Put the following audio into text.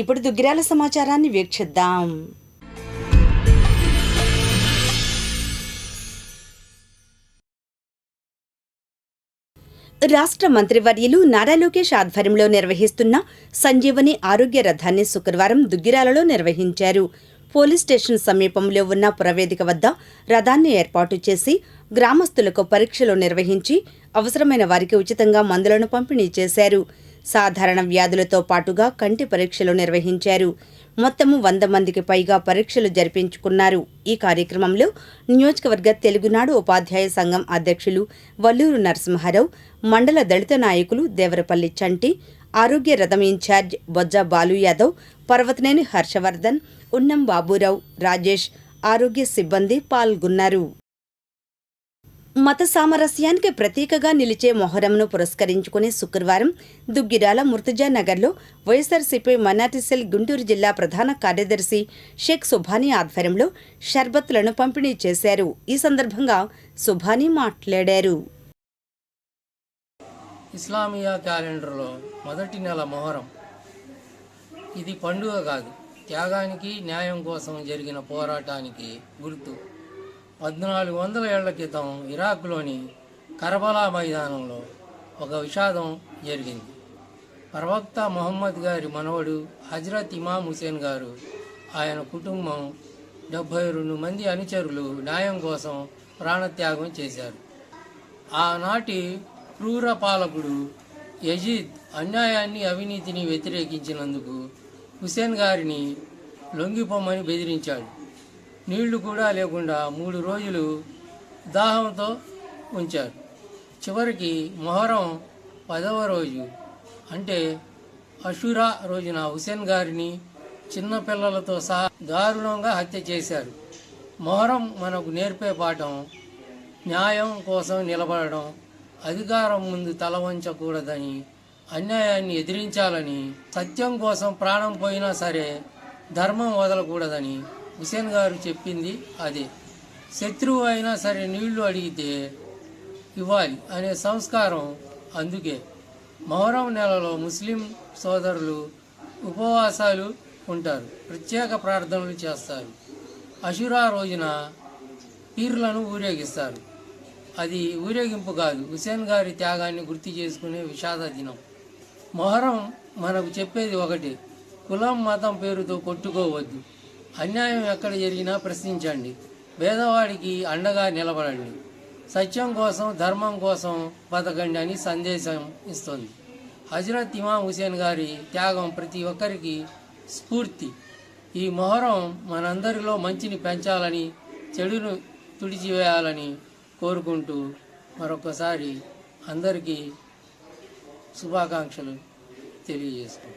ఇప్పుడు దుగ్గిరాల సమాచారాన్ని వీక్షిద్దాం. రాష్ట్ర మంత్రివర్యులు నారా లోకేష్ ఆధ్వర్యంలో నిర్వహిస్తున్న సంజీవని ఆరోగ్య రథాన్ని శుక్రవారం దుగ్గిరాలలో నిర్వహించారు. పోలీస్ స్టేషన్ సమీపంలో ఉన్న పురవేదిక వద్ద రథాన్ని ఏర్పాటు చేసి గ్రామస్తులకు పరీక్షలు నిర్వహించి అవసరమైన వారికి ఉచితంగా మందులను పంపిణీ చేశారు. సాధారణ వ్యాధులతో పాటుగా కంటి పరీక్షలు నిర్వహించారు. మొత్తము 100 మందికి పైగా పరీక్షలు జరిపించుకున్నారు. ఈ కార్యక్రమంలో నియోజకవర్గ తెలుగునాడు ఉపాధ్యాయ సంఘం అధ్యక్షులు వల్లూరు నరసింహారావు, మండల దళిత నాయకులు దేవరపల్లి చంటి, ఆరోగ్య రథం ఇన్ఛార్జ్ బొజ్జ బాలు యాదవ్, పర్వతనేని హర్షవర్ధన్, ఉన్నం బాబురావు, రాజేష్, ఆరోగ్య సిబ్బంది పాల్గొన్నారు. మత సామరస్యానికి ప్రతీకగా నిలిచే మొహరంను పురస్కరించుకుని శుక్రవారం దుగ్గిరాల ముర్తుజా నగర్లో వైఎస్ఆర్సీపీ మైనార్టీ సెల్ గుంటూరు జిల్లా ప్రధాన కార్యదర్శి షేక్ సుభానీ ఆధ్వర్యంలో షర్బత్లను పంపిణీ చేశారు. ఈ సందర్భంగా సుభానీ మాట్లాడారు. ఇస్లామియా క్యాలెండర్లో మొదటి నెల మొహరం. ఇది పండుగ కాదు, త్యాగానికి న్యాయం కోసం జరిగిన పోరాటానికి గుర్తు. 1400 ఏళ్ల క్రితం ఇరాక్లోని కర్బలా మైదానంలో ఒక విషాదం జరిగింది. ప్రవక్త మొహమ్మద్ గారి మనవడు హజ్రత్ ఇమాం హుసేన్ గారు, ఆయన కుటుంబం 72 మంది అనుచరులు న్యాయం కోసం ప్రాణత్యాగం చేశారు. ఆనాటి క్రూర పాలకుడు యజీద్ అన్యాయాన్ని, అవినీతిని వ్యతిరేకించినందుకు హుసేన్ గారిని లొంగిపోమని బెదిరించాడు. నీళ్లు కూడా లేకుండా 3 రోజులు దాహంతో ఉంచారు. చివరికి మొహరం 10వ రోజు అంటే అషూరా రోజున హుసేన్ గారిని చిన్నపిల్లలతో సహా దారుణంగా హత్య చేశారు. మొహరం మనకు నేర్పే పాఠం న్యాయం కోసం నిలబడడం, అధికారం ముందు తల వంచకూడదని, అన్యాయాన్ని ఎదిరించాలని, సత్యం కోసం ప్రాణం పోయినా సరే ధర్మం వదలకూడదని హుసేన్ గారు చెప్పింది అదే. శత్రువు అయినా సరే నీళ్లు అడిగితే ఇవ్వాలి అనే సంస్కారం. అందుకే మొహరం నెలలో ముస్లిం సోదరులు ఉపవాసాలు ఉంటారు, ప్రత్యేక ప్రార్థనలు చేస్తారు. అషురా రోజున పీర్లను ఊరేగిస్తారు. అది ఊరేగింపు కాదు, హుసేన్ గారి త్యాగాన్ని గుర్తు చేసుకునే విషాద దినం. మొహరం మనకు చెప్పేది ఒకటి: కులం మతం పేరుతో కొట్టుకోవద్దు, అన్యాయం ఎక్కడ జరిగినా ప్రశ్నించండి, పేదవాడికి అండగా నిలబడండి, సత్యం కోసం ధర్మం కోసం బతకండి అని సందేశం ఇస్తుంది. హజ్రత్ ఇమాం హుసేన్ గారి త్యాగం ప్రతి ఒక్కరికి స్ఫూర్తి. ఈ మొహరం మనందరిలో మంచిని పెంచాలని, చెడును తుడిచివేయాలని కోరుకుంటూ మరొకసారి అందరికీ శుభాకాంక్షలు తెలియజేస్తాం.